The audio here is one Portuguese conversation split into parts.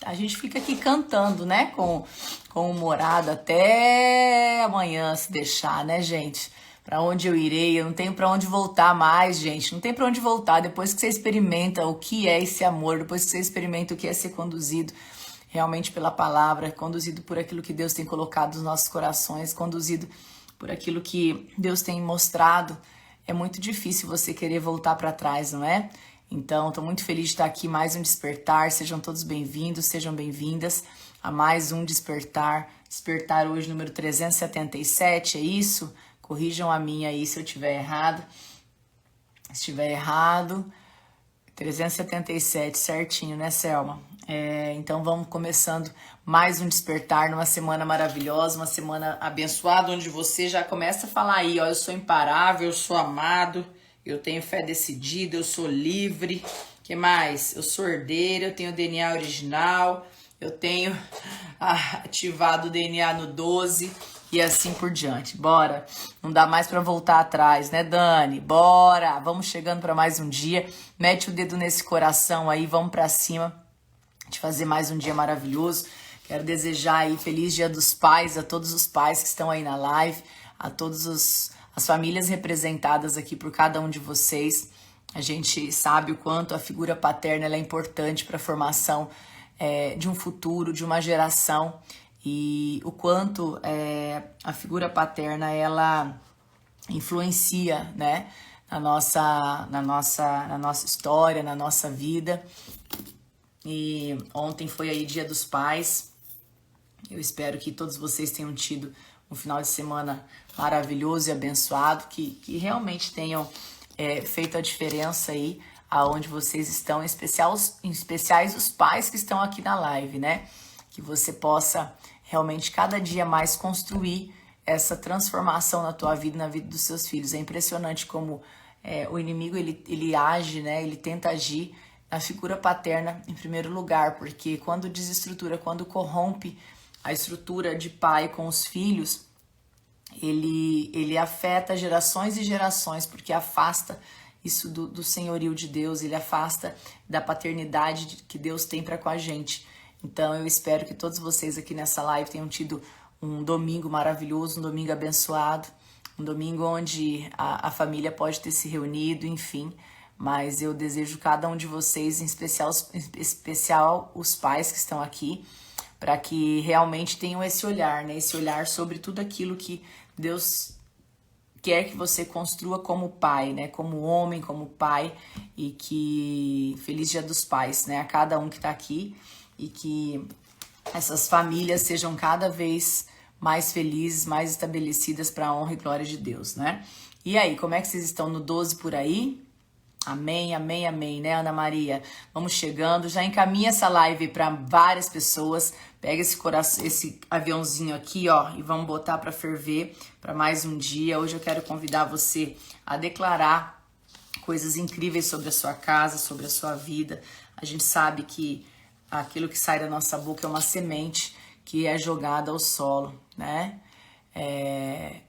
A gente fica aqui cantando, né? Com humorado até amanhã, se deixar, né, gente? Pra onde eu irei? Eu não tenho pra onde voltar mais, gente. Não tem pra onde voltar. Depois que você experimenta o que é esse amor, depois que você experimenta o que é ser conduzido realmente pela palavra, conduzido por aquilo que Deus tem colocado nos nossos corações, conduzido por aquilo que Deus tem mostrado, é muito difícil você querer voltar para trás, não é? Então, estou muito feliz de estar aqui, mais um Despertar. Sejam todos bem-vindos, sejam bem-vindas a mais um Despertar. Despertar hoje, número 377, é isso? Corrijam a minha aí se eu estiver errado. Se estiver errado, 377, certinho, né, Selma? Então vamos começando mais um Despertar numa semana maravilhosa, uma semana abençoada, onde você já começa a falar aí, ó, eu sou imparável, eu sou amado, eu tenho fé decidida, eu sou livre, que mais? Eu sou herdeira, eu tenho DNA original, eu tenho ativado o DNA no 12 e assim por diante. Bora, não dá mais pra voltar atrás, né, Dani? Bora, vamos chegando pra mais um dia, mete o dedo nesse coração aí, vamos pra cima de fazer mais um dia maravilhoso. Quero desejar aí feliz Dia dos Pais a todos os pais que estão aí na live, a todas as famílias representadas aqui por cada um de vocês. A gente sabe o quanto a figura paterna ela é importante para a formação de um futuro, de uma geração, e o quanto a figura paterna ela influencia, né, na nossa história, na nossa vida. E ontem foi aí Dia dos Pais. Eu espero que todos vocês tenham tido um final de semana maravilhoso e abençoado, que realmente tenham feito a diferença aí aonde vocês estão, em especiais os pais que estão aqui na live, né? Que você possa realmente cada dia mais construir essa transformação na tua vida, na vida dos seus filhos. É impressionante como o inimigo ele age, né? Ele tenta agir a figura paterna em primeiro lugar, porque quando desestrutura, quando corrompe a estrutura de pai com os filhos, ele afeta gerações e gerações, porque afasta isso do senhorio de Deus, ele afasta da paternidade que Deus tem para com a gente. Então eu espero que todos vocês aqui nessa live tenham tido um domingo maravilhoso, um domingo abençoado, um domingo onde a família pode ter se reunido, enfim. Mas eu desejo cada um de vocês, em especial os pais que estão aqui, para que realmente tenham esse olhar, né? Esse olhar sobre tudo aquilo que Deus quer que você construa como pai, né? Como homem, como pai, e que feliz Dia dos Pais, né? A cada um que está aqui, e que essas famílias sejam cada vez mais felizes, mais estabelecidas para a honra e glória de Deus, né? E aí, como é que vocês estão no 12 por aí? Amém, amém, amém, né, Ana Maria? Vamos chegando, já encaminha essa live para várias pessoas. Pega esse aviãozinho aqui, ó, e vamos botar para ferver para mais um dia. Hoje eu quero convidar você a declarar coisas incríveis sobre a sua casa, sobre a sua vida. A gente sabe que aquilo que sai da nossa boca é uma semente que é jogada ao solo, né?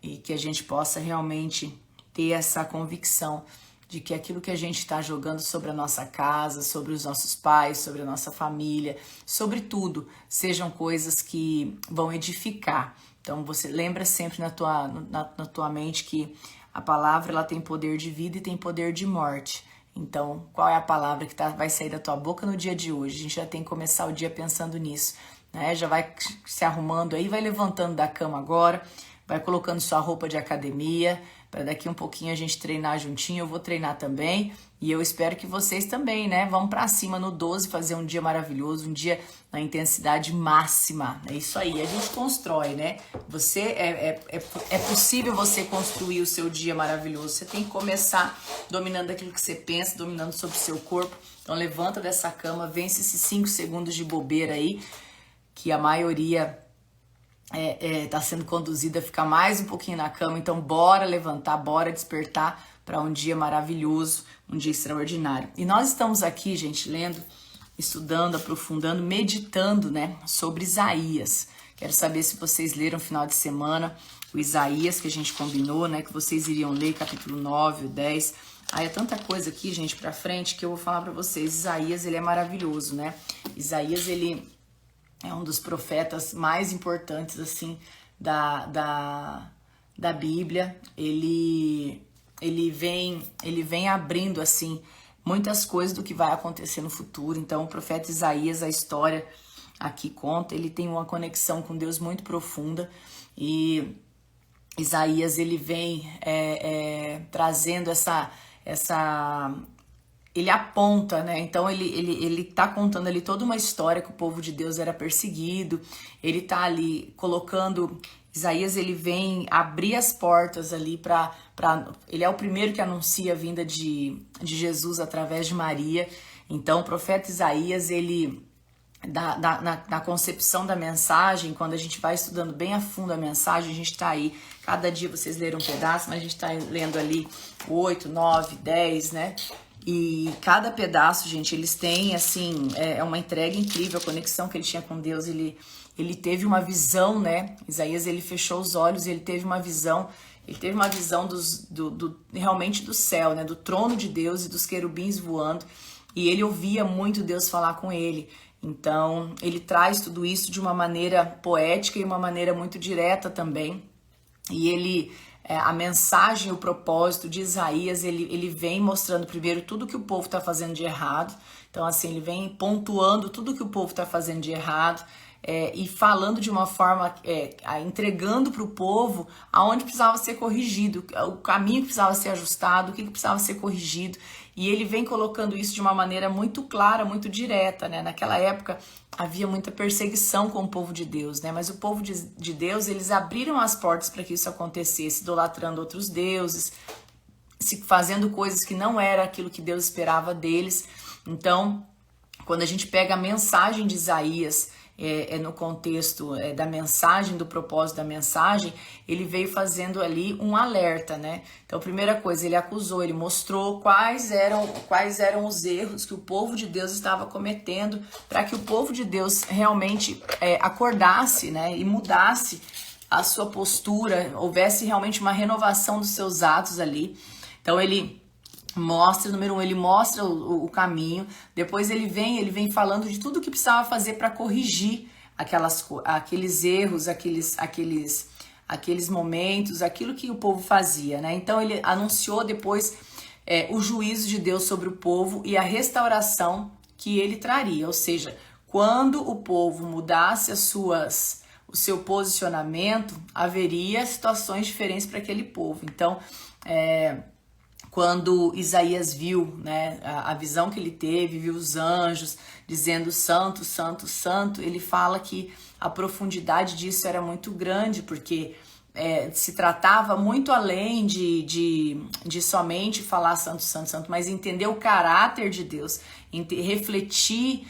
E que a gente possa realmente ter essa convicção de que aquilo que a gente está jogando sobre a nossa casa, sobre os nossos pais, sobre a nossa família, sobre tudo, sejam coisas que vão edificar. Então você lembra sempre na tua mente que a palavra ela tem poder de vida e tem poder de morte. Então qual é a palavra que vai sair da tua boca no dia de hoje? A gente já tem que começar o dia pensando nisso, né? Já vai se arrumando aí, vai levantando da cama agora, vai colocando sua roupa de academia, para daqui um pouquinho a gente treinar juntinho. Eu vou treinar também, e eu espero que vocês também, né? Vamos para cima no 12, fazer um dia maravilhoso, um dia na intensidade máxima. É isso aí, a gente constrói, né? É possível você construir o seu dia maravilhoso. Você tem que começar dominando aquilo que você pensa, dominando sobre o seu corpo. Então levanta dessa cama, vence esses 5 segundos de bobeira aí, que a maioria tá sendo conduzida a ficar mais um pouquinho na cama. Então bora levantar, bora despertar para um dia maravilhoso, um dia extraordinário. E nós estamos aqui, gente, lendo, estudando, aprofundando, meditando, né, sobre Isaías. Quero saber se vocês leram no final de semana o Isaías que a gente combinou, né, que vocês iriam ler, capítulo 9, o 10. É tanta coisa aqui, gente, pra frente, que eu vou falar pra vocês. Isaías, ele é maravilhoso, né? Isaías, ele é um dos profetas mais importantes, assim, da Bíblia. Ele vem abrindo, assim, muitas coisas do que vai acontecer no futuro. Então, o profeta Isaías, a história aqui conta, ele tem uma conexão com Deus muito profunda, e Isaías, ele vem trazendo essa ele aponta, né? Então ele tá contando ali toda uma história que o povo de Deus era perseguido. Ele tá ali colocando, Isaías, ele vem abrir as portas ali para ele é o primeiro que anuncia a vinda de Jesus através de Maria. Então o profeta Isaías, ele na concepção da mensagem, quando a gente vai estudando bem a fundo a mensagem, a gente está aí, cada dia vocês leram um pedaço, mas a gente está lendo ali 8, 9, 10, né? E cada pedaço, gente, eles têm, assim, é uma entrega incrível, a conexão que ele tinha com Deus. Ele teve uma visão, né? Isaías, ele fechou os olhos e ele teve uma visão. Ele teve uma visão realmente do céu, né? Do trono de Deus e dos querubins voando. E ele ouvia muito Deus falar com ele. Então, ele traz tudo isso de uma maneira poética e uma maneira muito direta também. E a mensagem, o propósito de Isaías, ele vem mostrando primeiro tudo que o povo está fazendo de errado. Então, assim, ele vem pontuando tudo que o povo está fazendo de errado, e falando de uma forma, entregando para o povo aonde precisava ser corrigido, o caminho que precisava ser ajustado, o que precisava ser corrigido. E ele vem colocando isso de uma maneira muito clara, muito direta, né? Naquela época havia muita perseguição com o povo de Deus, né? Mas o povo de Deus, eles abriram as portas para que isso acontecesse, idolatrando outros deuses, fazendo coisas que não era aquilo que Deus esperava deles. Então, quando a gente pega a mensagem de Isaías, no contexto da mensagem, do propósito da mensagem, ele veio fazendo ali um alerta, né? Então, a primeira coisa, ele acusou, ele mostrou quais eram os erros que o povo de Deus estava cometendo, para que o povo de Deus realmente acordasse, né? E mudasse a sua postura, houvesse realmente uma renovação dos seus atos ali. Então, ele mostra, número 1, ele mostra o caminho. Depois ele vem falando de tudo que precisava fazer para corrigir aqueles erros, aqueles momentos, aquilo que o povo fazia, né? Então ele anunciou depois o juízo de Deus sobre o povo e a restauração que ele traria. Ou seja, quando o povo mudasse o seu posicionamento, haveria situações diferentes para aquele povo. Então, quando Isaías viu, né, a visão que ele teve, viu os anjos dizendo santo, santo, santo, ele fala que a profundidade disso era muito grande, porque se tratava muito além de somente falar santo, santo, santo, mas entender o caráter de Deus, refletir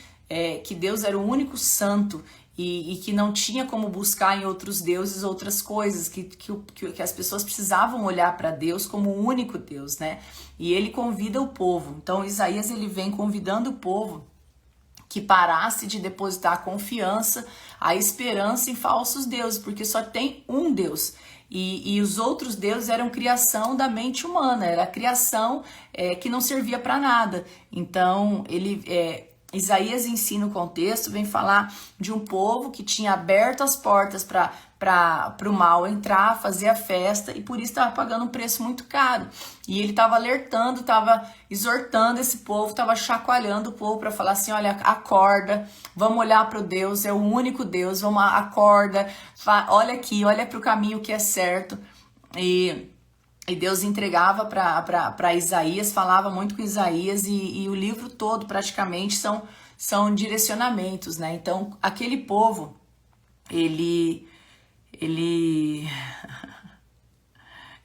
que Deus era o único santo, e que não tinha como buscar em outros deuses outras coisas, que as pessoas precisavam olhar para Deus como o único Deus, né? E ele convida o povo. Então Isaías, ele vem convidando o povo que parasse de depositar a confiança, a esperança em falsos deuses, porque só tem um Deus. E os outros deuses eram criação da mente humana, era criação que não servia para nada. Então Isaías ensina o contexto, vem falar de um povo que tinha aberto as portas para o mal entrar, fazer a festa, e por isso estava pagando um preço muito caro. E ele estava alertando, estava exortando esse povo, estava chacoalhando o povo para falar assim: olha, acorda, vamos olhar para o Deus, é o único Deus, acorda, olha aqui, olha para o caminho que é certo. E Deus entregava para Isaías, falava muito com Isaías, e o livro todo praticamente são direcionamentos, né? Então, aquele povo, ele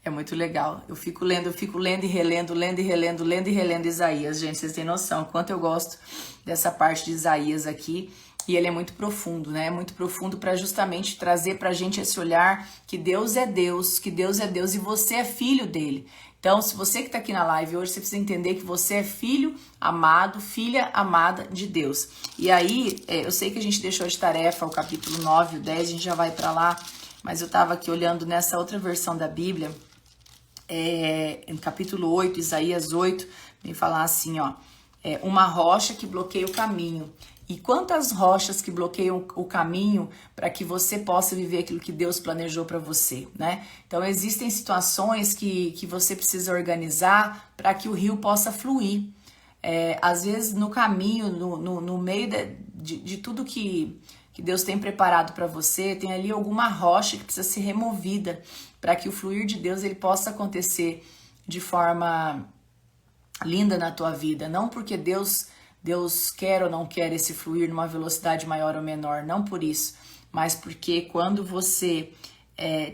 é muito legal. Eu fico lendo e relendo, lendo e relendo Isaías. Gente, vocês têm noção quanto eu gosto dessa parte de Isaías aqui. E ele é muito profundo, né? É muito profundo para justamente trazer pra gente esse olhar que Deus é Deus, e você é filho dele. Então, se você que tá aqui na live hoje, você precisa entender que você é filho amado, filha amada de Deus. E aí, eu sei que a gente deixou de tarefa o capítulo 9 e o 10, a gente já vai para lá, mas eu tava aqui olhando nessa outra versão da Bíblia, no capítulo 8, Isaías 8, vem falar assim, ó: uma rocha que bloqueia o caminho, E quantas rochas que bloqueiam o caminho para que você possa viver aquilo que Deus planejou para você, né? Então existem situações que você precisa organizar para que o rio possa fluir. Às vezes no caminho, no meio de tudo que Deus tem preparado para você, tem ali alguma rocha que precisa ser removida para que o fluir de Deus ele possa acontecer de forma linda na tua vida. Não porque Deus quer ou não quer esse fluir numa velocidade maior ou menor, não por isso, mas porque quando você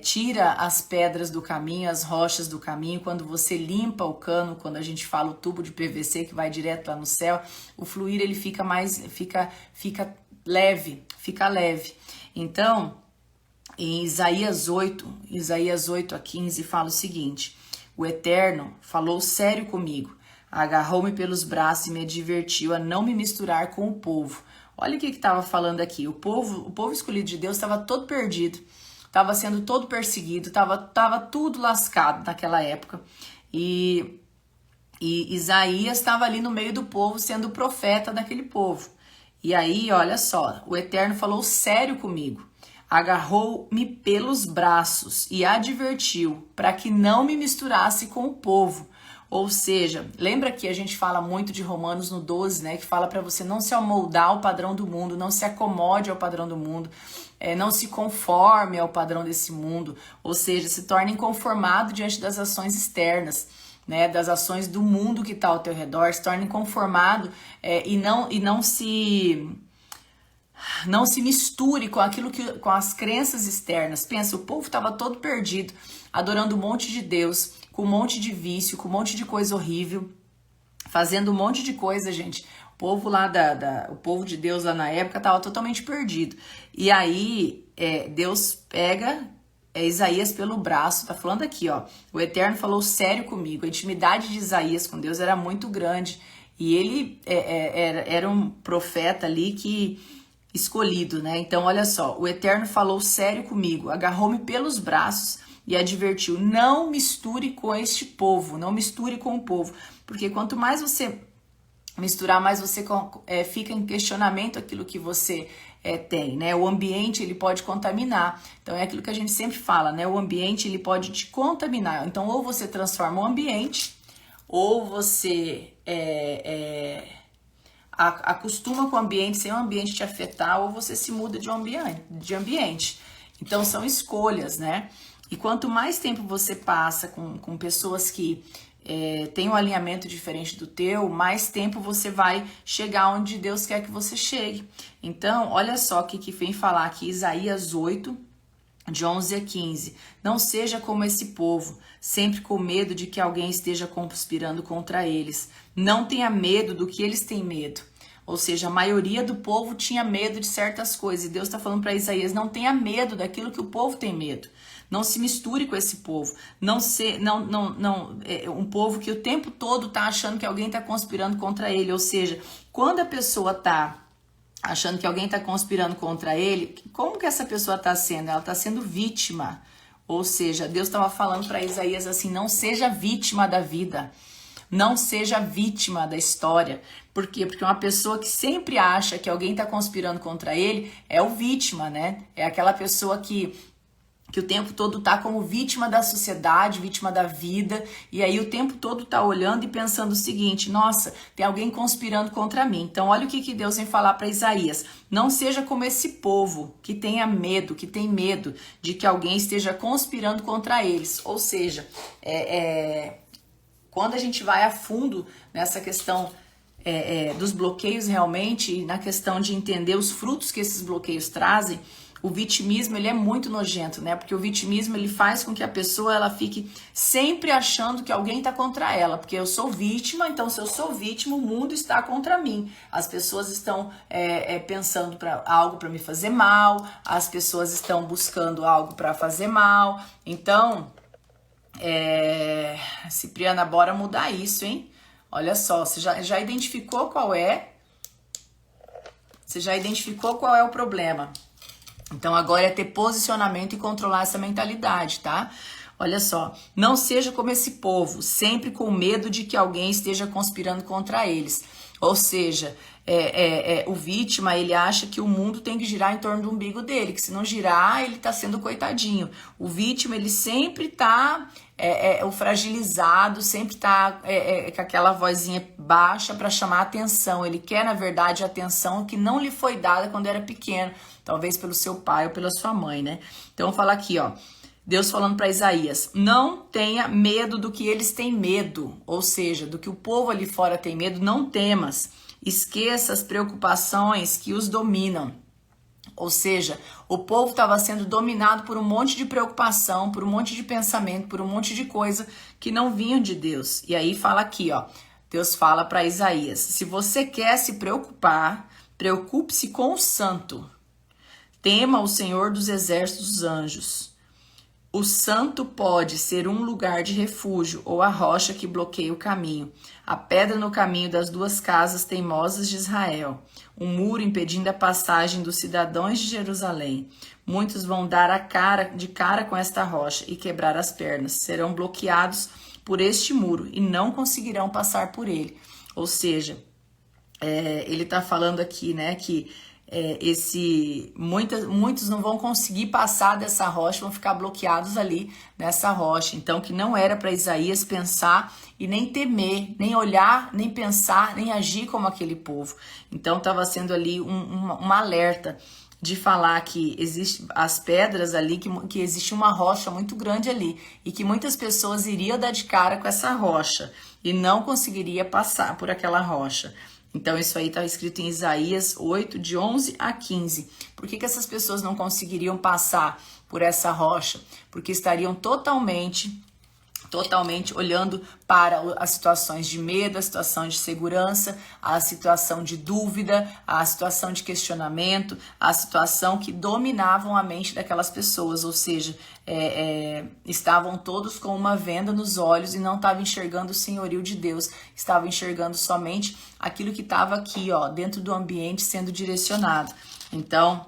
tira as pedras do caminho, as rochas do caminho, quando você limpa o cano, quando a gente fala o tubo de PVC que vai direto lá no céu, o fluir ele fica leve. Então, em Isaías 8:15 fala o seguinte: o Eterno falou sério comigo, agarrou-me pelos braços e me advertiu a não me misturar com o povo. Olha o que estava falando aqui. O povo escolhido de Deus estava todo perdido, estava sendo todo perseguido, estava tudo lascado naquela época. E Isaías estava ali no meio do povo, sendo o profeta daquele povo. E aí, olha só, o Eterno falou sério comigo, agarrou-me pelos braços e advertiu para que não me misturasse com o povo. Ou seja, lembra que a gente fala muito de Romanos no 12, né? Que fala para você não se amoldar ao padrão do mundo, não se acomode ao padrão do mundo, não se conforme ao padrão desse mundo. Ou seja, se torne inconformado diante das ações externas, né? Das ações do mundo que está ao teu redor, se torne conformado e não se misture com com as crenças externas. Pensa, o povo estava todo perdido, adorando um monte de Deus, com um monte de vício, com um monte de coisa horrível, fazendo um monte de coisa, gente. O povo lá o povo de Deus lá na época estava totalmente perdido. E aí Deus pega Isaías pelo braço, tá falando aqui, ó. O Eterno falou sério comigo. A intimidade de Isaías com Deus era muito grande. E ele era um profeta ali escolhido, né? Então, olha só, o Eterno falou sério comigo, agarrou-me pelos braços e advertiu, não misture com este povo, não misture com o povo, porque quanto mais você misturar, mais você fica em questionamento aquilo que você tem, né? O ambiente, ele pode contaminar, então é aquilo que a gente sempre fala, né? O ambiente, ele pode te contaminar, então ou você transforma o ambiente, ou você acostuma com o ambiente sem o ambiente te afetar, ou você se muda de ambiente. Então são escolhas, né? E quanto mais tempo você passa com pessoas que têm um alinhamento diferente do teu, mais tempo você vai chegar onde Deus quer que você chegue. Então, olha só o que vem falar aqui, Isaías 8, de 11-15. Não seja como esse povo, sempre com medo de que alguém esteja conspirando contra eles. Não tenha medo do que eles têm medo. Ou seja, a maioria do povo tinha medo de certas coisas. E Deus está falando para Isaías, não tenha medo daquilo que o povo tem medo. Não se misture com esse povo. Um povo que o tempo todo está achando que alguém está conspirando contra ele. Ou seja, quando a pessoa está achando que alguém está conspirando contra ele, como que essa pessoa está sendo? Ela está sendo vítima. Ou seja, Deus estava falando para Isaías assim, não seja vítima da vida. Não seja vítima da história. Por quê? Porque uma pessoa que sempre acha que alguém está conspirando contra ele é o vítima, né? É aquela pessoa que o tempo todo tá como vítima da sociedade, vítima da vida, e aí o tempo todo tá olhando e pensando o seguinte, nossa, tem alguém conspirando contra mim. Então olha o que Deus vem falar para Isaías, não seja como esse povo que tenha medo, que tem medo de que alguém esteja conspirando contra eles. Ou seja, quando a gente vai a fundo nessa questão dos bloqueios realmente, na questão de entender os frutos que esses bloqueios trazem, o vitimismo, ele é muito nojento, né? Porque o vitimismo, ele faz com que a pessoa, ela fique sempre achando que alguém está contra ela. Porque eu sou vítima, então se eu sou vítima, o mundo está contra mim. As pessoas estão pensando algo para me fazer mal, as pessoas estão buscando algo para fazer mal. Então, Cipriana, bora mudar isso, hein? Olha só, você já identificou qual é? Você já identificou qual é o problema? Então agora é ter posicionamento e controlar essa mentalidade, tá? Olha só, não seja como esse povo, sempre com medo de que alguém esteja conspirando contra eles. Ou seja, o vítima, ele acha que o mundo tem que girar em torno do umbigo dele, que se não girar, ele tá sendo coitadinho. O vítima, ele sempre tá o fragilizado, sempre tá com aquela vozinha baixa para chamar a atenção. Ele quer, na verdade, a atenção que não lhe foi dada quando era pequeno, talvez pelo seu pai ou pela sua mãe, né? Então, fala aqui, ó. Deus falando para Isaías, não tenha medo do que eles têm medo, ou seja, do que o povo ali fora tem medo, não temas, esqueça as preocupações que os dominam. Ou seja, o povo estava sendo dominado por um monte de preocupação, por um monte de pensamento, por um monte de coisa que não vinham de Deus. E aí fala aqui, ó, Deus fala para Isaías, se você quer se preocupar, preocupe-se com o santo, tema o Senhor dos exércitos dos anjos. O santo pode ser um lugar de refúgio ou a rocha que bloqueia o caminho, a pedra no caminho das duas casas teimosas de Israel, um muro impedindo a passagem dos cidadãos de Jerusalém. Muitos vão dar de cara com esta rocha e quebrar as pernas, serão bloqueados por este muro e não conseguirão passar por ele. Ou seja, ele está falando aqui, né, que muitos não vão conseguir passar dessa rocha, vão ficar bloqueados ali nessa rocha. Então, que não era para Isaías pensar e nem temer, nem olhar, nem pensar, nem agir como aquele povo. Então, estava sendo ali um alerta de falar que existe as pedras ali, que existe uma rocha muito grande ali e que muitas pessoas iriam dar de cara com essa rocha e não conseguiria passar por aquela rocha. Então, isso aí está escrito em Isaías 8, de 11 a 15. Por que essas pessoas não conseguiriam passar por essa rocha? Porque estariam totalmente olhando para as situações de medo, a situação de segurança, a situação de dúvida, a situação de questionamento, a situação que dominavam a mente daquelas pessoas, ou seja, estavam todos com uma venda nos olhos e não estavam enxergando o senhorio de Deus, estavam enxergando somente aquilo que estava aqui, ó, dentro do ambiente sendo direcionado. Então,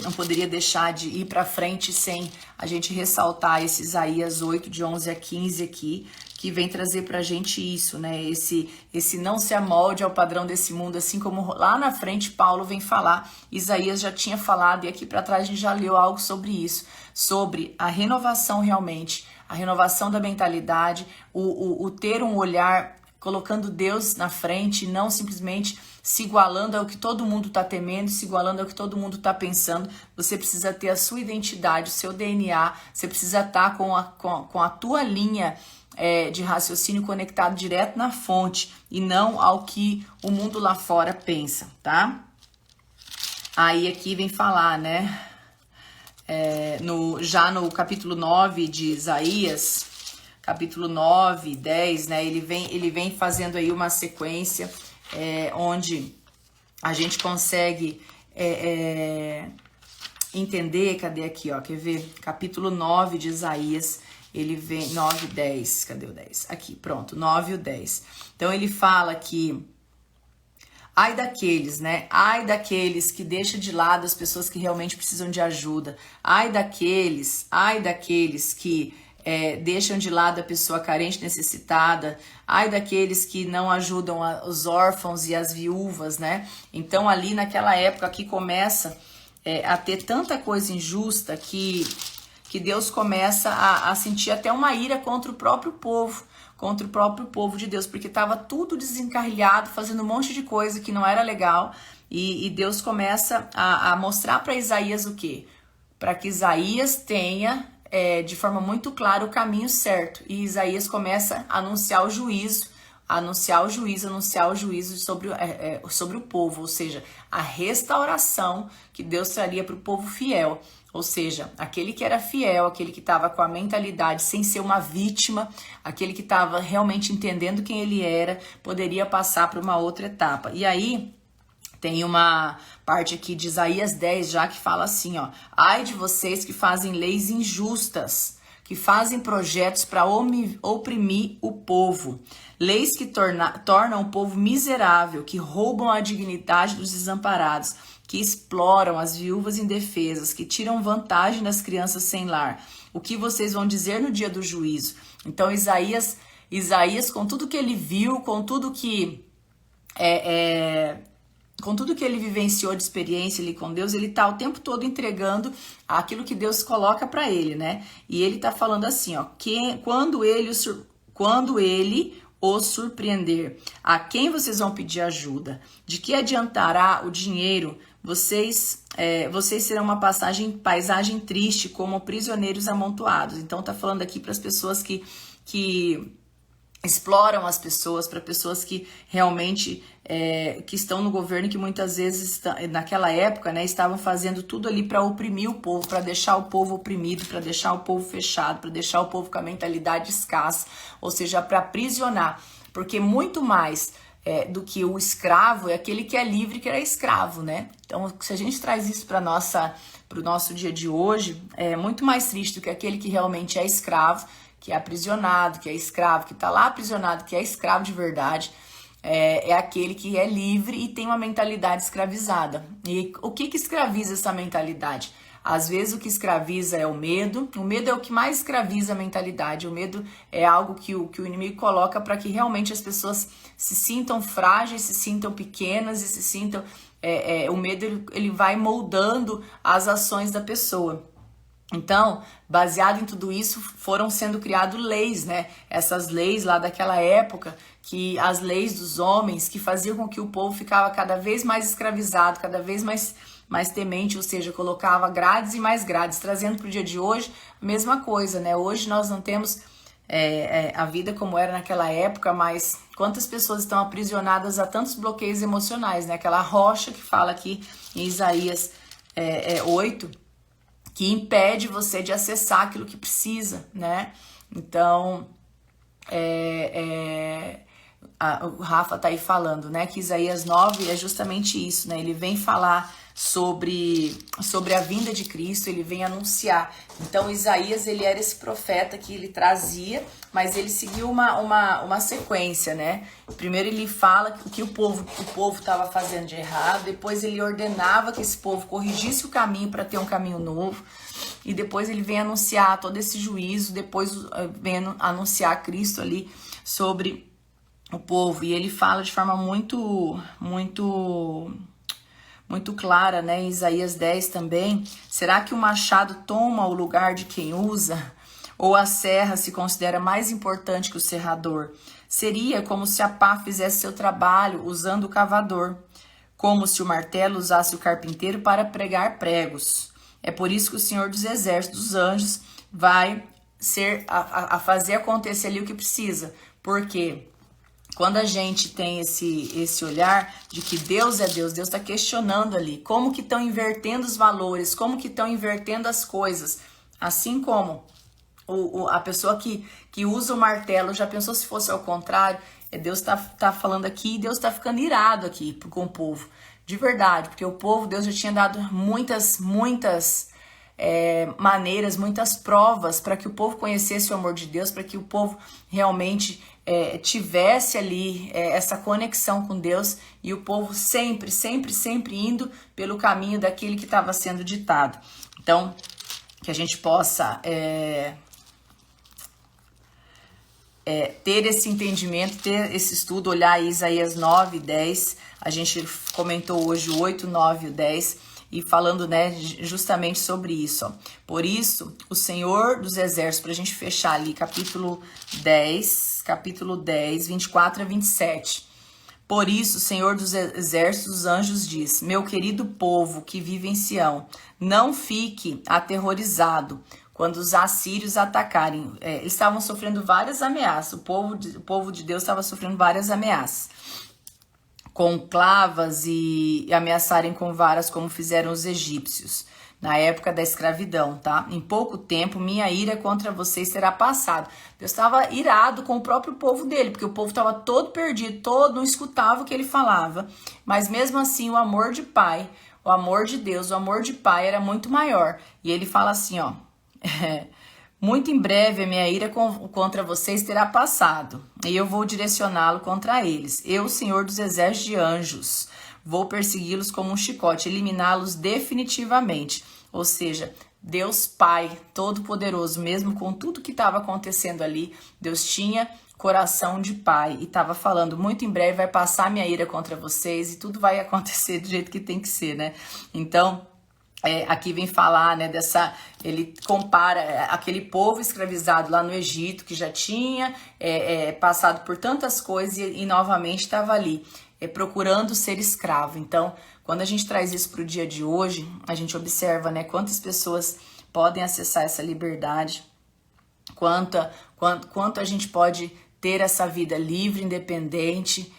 não poderia deixar de ir para frente sem a gente ressaltar esse Isaías 8, de 11 a 15 aqui, que vem trazer para a gente isso, né? Esse não se amolde ao padrão desse mundo, assim como lá na frente Paulo vem falar, Isaías já tinha falado, e aqui para trás a gente já leu algo sobre isso, sobre a renovação realmente, a renovação da mentalidade, o ter um olhar colocando Deus na frente, não simplesmente se igualando ao que todo mundo está temendo, se igualando ao que todo mundo está pensando. Você precisa ter a sua identidade, o seu DNA, você precisa estar com a tua linha de raciocínio conectado direto na fonte e não ao que o mundo lá fora pensa, tá? Aí aqui vem falar, né, já no capítulo 9 de Isaías, capítulo 9, 10, né, ele vem fazendo aí uma sequência onde a gente consegue entender, cadê aqui, ó, quer ver? Capítulo 9 de Isaías, ele vem, 9, 10, cadê o 10? Aqui, pronto, 9 e o 10. Então ele fala que ai daqueles, né? Ai daqueles que deixam de lado as pessoas que realmente precisam de ajuda. Ai daqueles que deixam de lado a pessoa carente, necessitada. Ai daqueles que não ajudam os órfãos e as viúvas, né? Então ali naquela época que começa a ter tanta coisa injusta que Deus começa a sentir até uma ira contra o próprio povo de Deus, porque estava tudo desencarrilhado, fazendo um monte de coisa que não era legal, e Deus começa a mostrar para Isaías o quê? Para que Isaías tenha de forma muito clara o caminho certo, e Isaías começa a anunciar o juízo sobre o povo, ou seja, a restauração que Deus traria para o povo fiel. Ou seja, aquele que era fiel, aquele que estava com a mentalidade sem ser uma vítima, aquele que estava realmente entendendo quem ele era, poderia passar para uma outra etapa. E aí tem uma parte aqui de Isaías 10 já que fala assim, ó: ai de vocês que fazem leis injustas, que fazem projetos para oprimir o povo, leis que tornam o povo miserável, que roubam a dignidade dos desamparados, que exploram as viúvas indefesas, que tiram vantagem das crianças sem lar. O que vocês vão dizer no dia do juízo? Então Isaías, com tudo que ele viu, com tudo que com tudo que ele vivenciou de experiência ali com Deus, ele tá o tempo todo entregando aquilo que Deus coloca para ele, né? E ele tá falando assim, ó, que quando ele o surpreender, a quem vocês vão pedir ajuda? De que adiantará o dinheiro? Vocês serão uma paisagem triste, como prisioneiros amontoados. Então tá falando aqui para as pessoas que exploram as pessoas, para pessoas que realmente que estão no governo, que muitas vezes naquela época, né, estavam fazendo tudo ali para oprimir o povo, para deixar o povo oprimido, para deixar o povo fechado, para deixar o povo com a mentalidade escassa, ou seja, para aprisionar, porque muito mais do que o escravo é aquele que é livre, que era escravo, né? Então, se a gente traz isso para o nosso dia de hoje, é muito mais triste do que aquele que realmente é escravo, que é aprisionado, que é escravo, que está lá aprisionado, que é escravo de verdade, é aquele que é livre e tem uma mentalidade escravizada. E o que escraviza essa mentalidade? Às vezes o que escraviza é o medo é o que mais escraviza a mentalidade, o medo é algo que o inimigo coloca para que realmente as pessoas se sintam frágeis, se sintam pequenas e se sintam... o medo ele vai moldando as ações da pessoa. Então, baseado em tudo isso, foram sendo criadas leis, né? Essas leis lá daquela época, que as leis dos homens, que faziam com que o povo ficava cada vez mais escravizado, cada vez mais temente, ou seja, colocava grades e mais grades, trazendo para o dia de hoje a mesma coisa, né? Hoje nós não temos a vida como era naquela época, mas quantas pessoas estão aprisionadas a tantos bloqueios emocionais, né? Aquela rocha que fala aqui em Isaías 8, que impede você de acessar aquilo que precisa, né? Então, o Rafa tá aí falando, né, que Isaías 9 é justamente isso, né? Ele vem falar sobre a vinda de Cristo, ele vem anunciar. Então, Isaías, ele era esse profeta que ele trazia, mas ele seguiu uma sequência, né? Primeiro ele fala o que o povo estava fazendo de errado, depois ele ordenava que esse povo corrigisse o caminho para ter um caminho novo, e depois ele vem anunciar todo esse juízo, depois vem anunciar Cristo ali sobre o povo, e ele fala de forma muito clara, né, em Isaías 10 também. Será que o machado toma o lugar de quem usa? Ou a serra se considera mais importante que o serrador? Seria como se a pá fizesse seu trabalho usando o cavador, como se o martelo usasse o carpinteiro para pregar pregos. É por isso que o Senhor dos Exércitos, dos anjos, vai a fazer acontecer ali o que precisa. Porque quando a gente tem esse olhar de que Deus é Deus, Deus está questionando ali como que estão invertendo os valores, como que estão invertendo as coisas. Assim como a pessoa que usa o martelo, já pensou se fosse ao contrário? Deus tá falando aqui e Deus está ficando irado aqui com o povo. De verdade, porque o povo, Deus já tinha dado muitas maneiras, muitas provas para que o povo conhecesse o amor de Deus, para que o povo realmente tivesse ali essa conexão com Deus, e o povo sempre indo pelo caminho daquele que estava sendo ditado. Então, que a gente possa ter esse entendimento, ter esse estudo, olhar Isaías 9 e 10, a gente comentou hoje o 8, 9 e o 10, e falando, né, justamente sobre isso, ó. Por isso, o Senhor dos Exércitos, para a gente fechar ali, capítulo 10, 24 a 27. Por isso, o Senhor dos Exércitos, dos anjos, diz: meu querido povo que vive em Sião, não fique aterrorizado quando os assírios atacarem. Eles estavam sofrendo várias ameaças, o povo de Deus estava sofrendo várias ameaças, com clavas e ameaçarem com varas, como fizeram os egípcios na época da escravidão, tá? Em pouco tempo, minha ira contra vocês será passada. Deus estava irado com o próprio povo dele, porque o povo estava todo perdido, não escutava o que ele falava, mas mesmo assim o amor de pai, o amor de Deus, o amor de pai era muito maior. E ele fala assim, ó, muito em breve a minha ira contra vocês terá passado, e eu vou direcioná-lo contra eles. Eu, Senhor dos Exércitos de anjos, vou persegui-los como um chicote, eliminá-los definitivamente. Ou seja, Deus Pai Todo-Poderoso, mesmo com tudo que estava acontecendo ali, Deus tinha coração de pai e estava falando, muito em breve vai passar minha ira contra vocês e tudo vai acontecer do jeito que tem que ser, né? Então, aqui vem falar, né, ele compara aquele povo escravizado lá no Egito, que já tinha passado por tantas coisas e novamente estava ali, procurando ser escravo. Então, quando a gente traz isso para o dia de hoje, a gente observa, né, quantas pessoas podem acessar essa liberdade, quanto a gente pode ter essa vida livre, independente.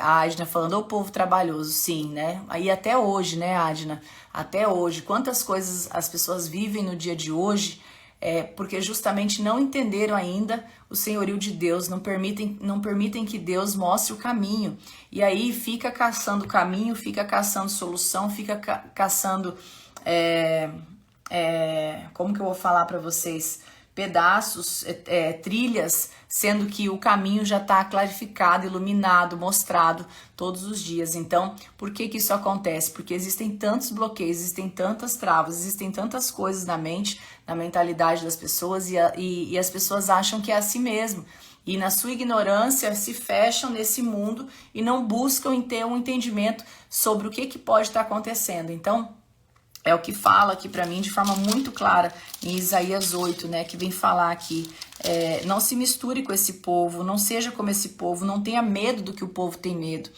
A Adna falando, o povo trabalhoso, sim, né? Aí até hoje, né, Adna? Até hoje, quantas coisas as pessoas vivem no dia de hoje, porque justamente não entenderam ainda o senhorio de Deus, não permitem que Deus mostre o caminho. E aí fica caçando caminho, fica caçando solução, fica caçando, como que eu vou falar para vocês? Pedaços, trilhas, sendo que o caminho já está clarificado, iluminado, mostrado todos os dias. Então, por que isso acontece? Porque existem tantos bloqueios, existem tantas travas, existem tantas coisas na mente, na mentalidade das pessoas e as pessoas acham que é assim mesmo. E na sua ignorância se fecham nesse mundo e não buscam ter um entendimento sobre o que pode estar acontecendo. Então, é o que fala aqui para mim de forma muito clara em Isaías 8, né, que vem falar aqui, não se misture com esse povo, não seja como esse povo, não tenha medo do que o povo tem medo.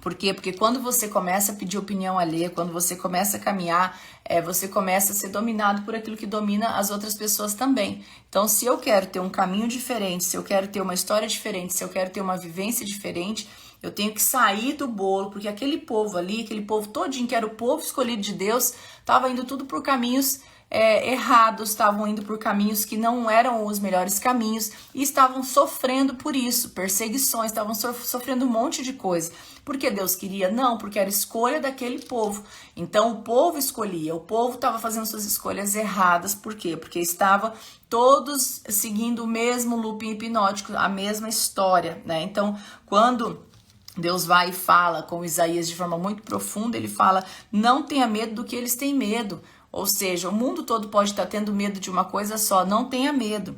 Por quê? Porque quando você começa a pedir opinião alheia, quando você começa a caminhar, você começa a ser dominado por aquilo que domina as outras pessoas também. Então, se eu quero ter um caminho diferente, se eu quero ter uma história diferente, se eu quero ter uma vivência diferente, eu tenho que sair do bolo, porque aquele povo ali, aquele povo todinho, que era o povo escolhido de Deus, estava indo tudo por caminhos errados, estavam indo por caminhos que não eram os melhores caminhos e estavam sofrendo por isso, perseguições, estavam sofrendo um monte de coisa. Porque Deus queria? Não, porque era escolha daquele povo. Então o povo escolhia, o povo estava fazendo suas escolhas erradas. Por quê? Porque estava todos seguindo o mesmo looping hipnótico, a mesma história, né? Então, quando Deus vai e fala com Isaías de forma muito profunda, ele fala, não tenha medo do que eles têm medo. Ou seja, o mundo todo pode estar tendo medo de uma coisa só, não tenha medo.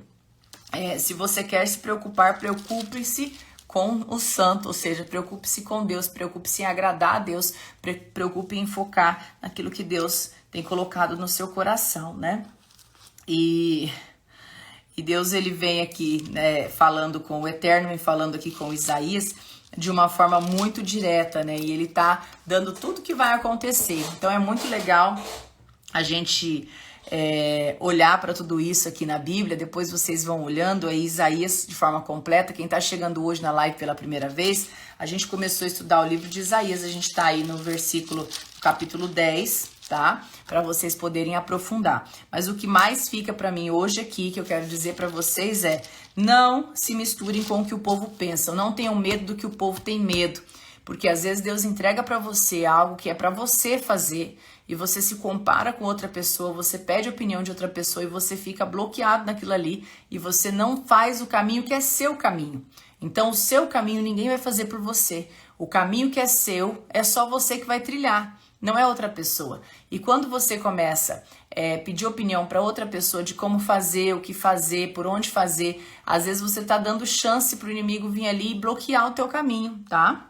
Se você quer se preocupar, preocupe-se com o santo, ou seja, preocupe-se com Deus, preocupe-se em agradar a Deus, preocupe em focar naquilo que Deus tem colocado no seu coração, né? E Deus, ele vem aqui, né, falando com o Eterno e falando aqui com Isaías, de uma forma muito direta, né? E ele tá dando tudo que vai acontecer. Então é muito legal a gente olhar para tudo isso aqui na Bíblia. Depois vocês vão olhando aí Isaías de forma completa. Quem tá chegando hoje na live pela primeira vez, a gente começou a estudar o livro de Isaías. A gente tá aí no capítulo 10, tá? Para vocês poderem aprofundar. Mas o que mais fica para mim hoje aqui, que eu quero dizer para vocês não se misturem com o que o povo pensa. Não tenham medo do que o povo tem medo. Porque às vezes Deus entrega para você algo que é para você fazer e você se compara com outra pessoa, você pede a opinião de outra pessoa e você fica bloqueado naquilo ali e você não faz o caminho que é seu caminho. Então o seu caminho ninguém vai fazer por você. O caminho que é seu é só você que vai trilhar, não é outra pessoa. E quando você começa a pedir opinião para outra pessoa de como fazer, o que fazer, por onde fazer, às vezes você tá dando chance pro inimigo vir ali e bloquear o teu caminho, tá?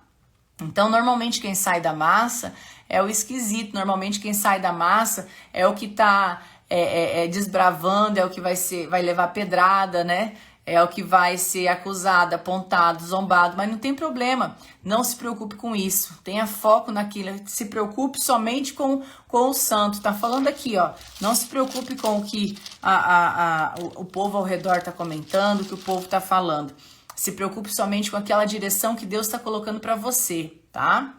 Então, normalmente quem sai da massa é o esquisito, normalmente quem sai da massa é o que tá desbravando, é o que vai levar pedrada, né? É o que vai ser acusado, apontado, zombado, mas não tem problema, não se preocupe com isso, tenha foco naquilo, se preocupe somente com o santo, tá falando aqui, ó, não se preocupe com o que o povo ao redor tá comentando, o que o povo tá falando. Se preocupe somente com aquela direção que Deus está colocando para você, tá?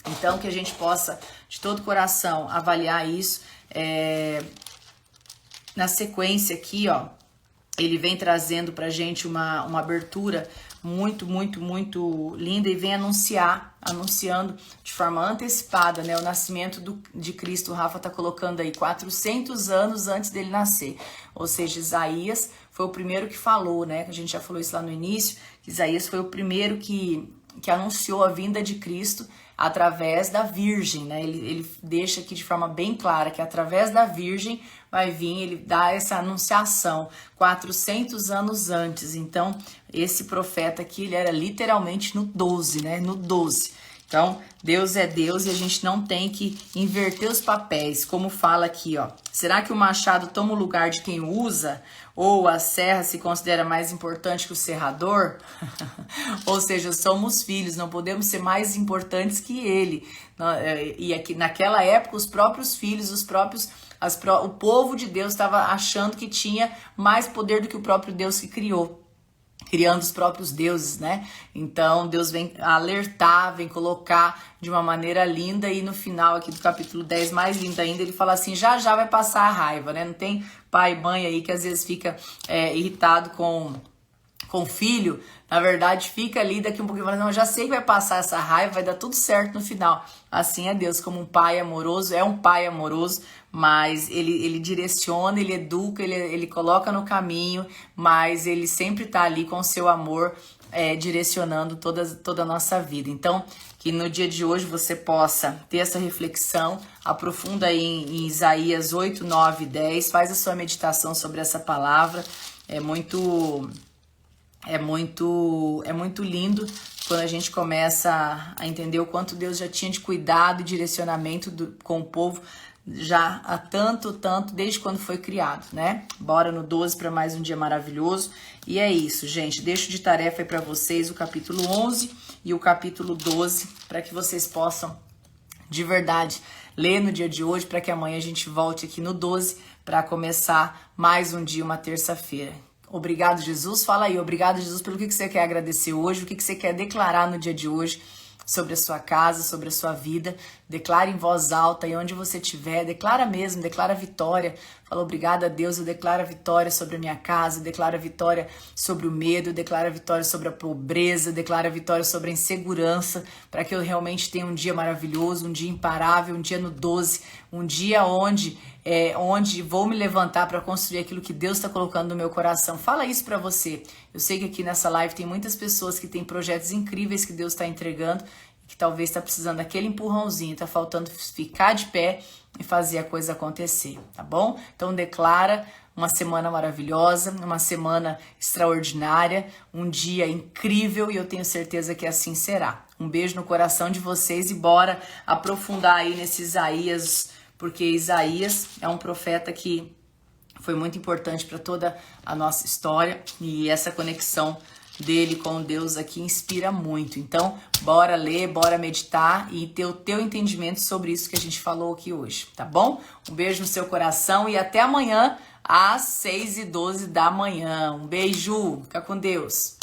Então, que a gente possa, de todo o coração, avaliar isso. Na sequência aqui, ó, ele vem trazendo pra gente uma abertura muito, muito, muito linda e vem anunciando de forma antecipada, né, o nascimento de Cristo. O Rafa tá colocando aí 400 anos antes dele nascer. Ou seja, Isaías foi o primeiro que falou, né? A gente já falou isso lá no início, que Isaías foi o primeiro que que anunciou a vinda de Cristo através da Virgem, né? Ele deixa aqui de forma bem clara que através da Virgem vai vir, ele dá essa anunciação 400 anos antes. Então, esse profeta aqui, ele era literalmente no 12, né? No 12. Então, Deus é Deus e a gente não tem que inverter os papéis, como fala aqui, ó. Será que o machado toma o lugar de quem usa? Ou a serra se considera mais importante que o serrador? Ou seja, somos filhos, não podemos ser mais importantes que ele. E aqui, naquela época, os próprios filhos, o povo de Deus estava achando que tinha mais poder do que o próprio Deus que criou, criando os próprios deuses, né? Então, Deus vem alertar, vem colocar de uma maneira linda, e no final aqui do capítulo 10, mais lindo ainda, ele fala assim, já vai passar a raiva, né? Não tem pai e mãe aí que às vezes fica irritado com o filho, na verdade fica ali daqui um pouquinho, falando, não, já sei que vai passar essa raiva, vai dar tudo certo no final. Assim é Deus, como um pai amoroso, é um pai amoroso, mas ele direciona, ele educa, ele coloca no caminho, mas ele sempre tá ali com o seu amor, direcionando toda a nossa vida. Então, que no dia de hoje você possa ter essa reflexão, aprofunda aí em Isaías 8, 9 e 10, faz a sua meditação sobre essa palavra, é muito lindo quando a gente começa a entender o quanto Deus já tinha de cuidado e direcionamento com o povo já há tanto, desde quando foi criado, né? Bora no 12 para mais um dia maravilhoso. E é isso, gente. Deixo de tarefa aí para vocês o capítulo 11 e o capítulo 12, para que vocês possam, de verdade, ler no dia de hoje, para que amanhã a gente volte aqui no 12 para começar mais um dia, uma terça-feira. Obrigado, Jesus. Fala aí, obrigado, Jesus, pelo que você quer agradecer hoje, o que você quer declarar no dia de hoje sobre a sua casa, sobre a sua vida. Declare em voz alta e onde você estiver, declara mesmo, declara vitória. Fala, obrigado a Deus, eu declaro a vitória sobre a minha casa, eu declaro a vitória sobre o medo, eu declaro a vitória sobre a pobreza, eu declaro a vitória sobre a insegurança, para que eu realmente tenha um dia maravilhoso, um dia imparável, um dia no 12, um dia onde vou me levantar para construir aquilo que Deus está colocando no meu coração. Fala isso para você. Eu sei que aqui nessa live tem muitas pessoas que têm projetos incríveis que Deus está entregando, que talvez está precisando daquele empurrãozinho, está faltando ficar de pé e fazer a coisa acontecer, tá bom? Então declara uma semana maravilhosa, uma semana extraordinária, um dia incrível, e eu tenho certeza que assim será. Um beijo no coração de vocês e bora aprofundar aí nesse Isaías, porque Isaías é um profeta que foi muito importante para toda a nossa história, e essa conexão dele com Deus aqui inspira muito. Então, bora ler, bora meditar e ter o teu entendimento sobre isso que a gente falou aqui hoje, tá bom? Um beijo no seu coração e até amanhã às 6h12 da manhã. Um beijo, fica com Deus.